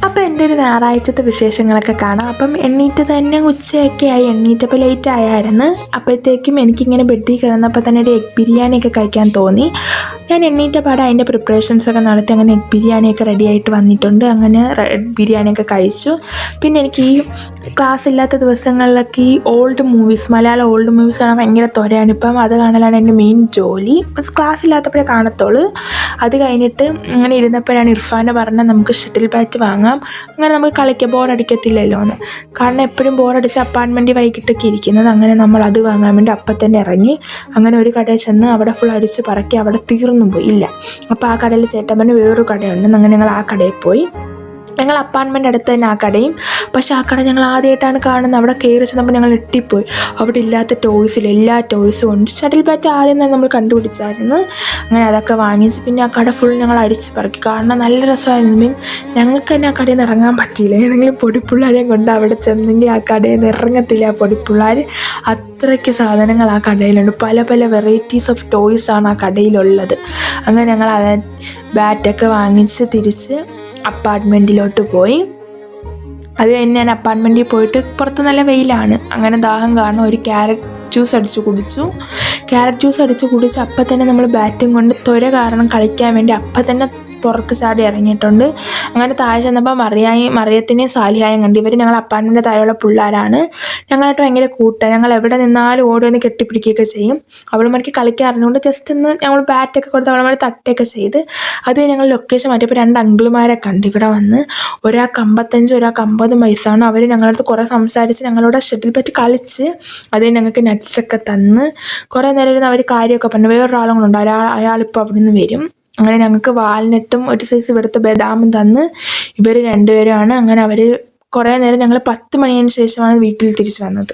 അപ്പോൾ എൻ്റെ ഒരു ഞായറാഴ്ചത്തെ വിശേഷങ്ങളൊക്കെ കാണാം. അപ്പം എണ്ണീറ്റ് തന്നെ ഉച്ചയൊക്കെ ആയി, എണ്ണീറ്റപ്പോൾ ലേറ്റ് ആയായിരുന്നു. അപ്പോഴത്തേക്കും എനിക്കിങ്ങനെ ബെഡിൽ കിടന്നപ്പോൾ തന്നെ ഒരു എഗ് ബിരിയാണിയൊക്കെ കഴിക്കാൻ തോന്നി. ഞാൻ എണ്ണീറ്റ പാടെ അതിൻ്റെ പ്രിപ്പറേഷൻസൊക്കെ നടത്തി അങ്ങനെ എഗ് ബിരിയാണിയൊക്കെ റെഡി ആയിട്ട് വന്നിട്ടുണ്ട്. അങ്ങനെ ബിരിയാണിയൊക്കെ കഴിച്ചു. പിന്നെ എനിക്ക് ഈ ക്ലാസ് ഇല്ലാത്ത ദിവസങ്ങളിലൊക്കെ ഈ old movies, Malayalam old movies കാണാൻ ഭയങ്കര ത്വരയാണ്. ഇപ്പം അത് കാണലാണ് എൻ്റെ മെയിൻ ജോലി. ക്ലാസ് ഇല്ലാത്തപ്പോഴേ കാണത്തുള്ളൂ. അത് കഴിഞ്ഞിട്ട് അങ്ങനെ ഇരുന്നപ്പോഴാണ് ഇർഫാൻ പറഞ്ഞത് നമുക്ക് ഷട്ടിൽ ബാറ്റ് വാങ്ങാം, അങ്ങനെ നമുക്ക് കളിക്കാം, ബോറടിക്കത്തില്ലല്ലോ എന്ന്. കാരണം എപ്പോഴും ബോറടിച്ച് അപ്പാർട്ട്മെൻറ്റിൽ വൈകിട്ടൊക്കെ ഇരിക്കുന്നത്. അങ്ങനെ നമ്മൾ അത് വാങ്ങാൻ വേണ്ടി അപ്പം തന്നെ ഇറങ്ങി. അങ്ങനെ ഒരു കടയിൽ ചെന്ന് അവിടെ ഫുൾ അടിച്ച് പറക്കി അവിടെ തീർന്നു പോയി ഇല്ല. അപ്പോൾ ആ കടയിൽ ചേട്ടൻ പറഞ്ഞു വേറൊരു കടയുണ്ട്. അങ്ങനെ ഞങ്ങൾ ആ കടയിൽ പോയി. ഞങ്ങൾ അപ്പാർട്ട്മെൻ്റ് അടുത്ത് തന്നെ ആ കടയും. പക്ഷേ ആ കട ഞങ്ങൾ ആദ്യമായിട്ടാണ് കാണുന്നത്. അവിടെ കയറി ചെന്നപ്പോൾ ഞങ്ങൾ എട്ടിപ്പോയി. അവിടെ ഇല്ലാത്ത ടോയ്സിൽ എല്ലാ ടോയ്സും ഉണ്ട്. ഷട്ടിൽ ബാറ്റ് ആദ്യം തന്നെ നമ്മൾ കണ്ടുപിടിച്ചായിരുന്നു. അങ്ങനെ അതൊക്കെ വാങ്ങിച്ച് പിന്നെ ആ കട ഫുൾ ഞങ്ങൾ അടിച്ച് പറക്കി. കാരണം നല്ല രസമായിരുന്നു. ഞങ്ങൾക്ക് തന്നെ ആ കടയിൽ നിന്ന് ഇറങ്ങാൻ പറ്റിയില്ല. ഏതെങ്കിലും പൊടിപ്പിള്ളേരെയും കൊണ്ട് അവിടെ ചെന്നെങ്കിൽ ആ കടയിൽ നിന്ന് ഇറങ്ങത്തില്ല ആ പൊടിപ്പിള്ളേർ. അത്രയ്ക്ക് സാധനങ്ങൾ ആ കടയിലുണ്ട്. പല പല വെറൈറ്റീസ് ഓഫ് ടോയ്സാണ് ആ കടയിലുള്ളത്. അങ്ങനെ ഞങ്ങൾ ബാറ്റൊക്കെ വാങ്ങിച്ച് തിരിച്ച് അപ്പാർട്ട്മെൻറ്റിലോട്ട് പോയി. അത് കഴിഞ്ഞ് ഞാൻ അപ്പാർട്ട്മെൻറ്റിൽ പോയിട്ട് പുറത്ത് നല്ല വെയിലാണ്. അങ്ങനെ ദാഹം കാരണം ഒരു ക്യാരറ്റ് ജ്യൂസ് അടിച്ച് കുടിച്ചു. ക്യാരറ്റ് ജ്യൂസ് അടിച്ച് കുടിച്ച് അപ്പം തന്നെ നമ്മൾ ബാറ്റും കൊണ്ട് ത്വര കാരണം കളിക്കാൻ വേണ്ടി അപ്പം തന്നെ പുറത്ത് ചാടി ഇറങ്ങിയിട്ടുണ്ട്. അങ്ങനെ താഴെ ചെന്നപ്പോൾ മറിയത്തിനെയും സാലിഹായും കണ്ടു. ഇവർ ഞങ്ങൾ അപ്പാർട്ട്മെൻറ്റിൻ്റെ താഴെയുള്ള പിള്ളേരാണ്. ഞങ്ങളായിട്ട് ഭയങ്കര കൂട്ടാണ്. ഞങ്ങൾ എവിടെ നിന്നാലും ഓടി വന്ന് കെട്ടിപ്പിടിക്കുകയൊക്കെ ചെയ്യും. അവളുമാർക്ക് കളിക്കാൻ അറിഞ്ഞുകൊണ്ട് ജസ്റ്റ് ഒന്ന് ഞങ്ങൾ ബാറ്റൊക്കെ കൊടുത്ത് അവളുമാർ തട്ടുകയൊക്കെ ചെയ്ത്. അത് ഞങ്ങൾ ലൊക്കേഷൻ മാറ്റിയപ്പോൾ 2 അങ്കിളുമാരെ കണ്ട് ഇവിടെ വന്ന്. ഒരാൾക്ക് 55 ഒരാൾക്ക് 50 വയസ്സാണ്. അവർ ഞങ്ങളടുത്ത് കുറേ സംസാരിച്ച് ഞങ്ങളോട് ഷട്ടിൽ ബാറ്റ് കളിച്ച് അത് ഞങ്ങൾക്ക് നട്ട്സൊക്കെ തന്ന് കുറേ നേരം ഇരുന്ന് അവർ കാര്യമൊക്കെ പറഞ്ഞു. വേറൊരാളും കൂടെ ഉണ്ട്, അയാളിപ്പോൾ അവിടെ നിന്ന് വരും. അങ്ങനെ ഞങ്ങൾക്ക് വാൽനട്ടും ഒരു സൈസ് ഇവിടുത്തെ ബദാമും തന്ന്. ഇവർ 2 പേരുമാണ്. അങ്ങനെ അവർ കുറേ നേരം ഞങ്ങൾ 10 മണിയതിന് ശേഷമാണ് വീട്ടിൽ തിരിച്ച് വന്നത്.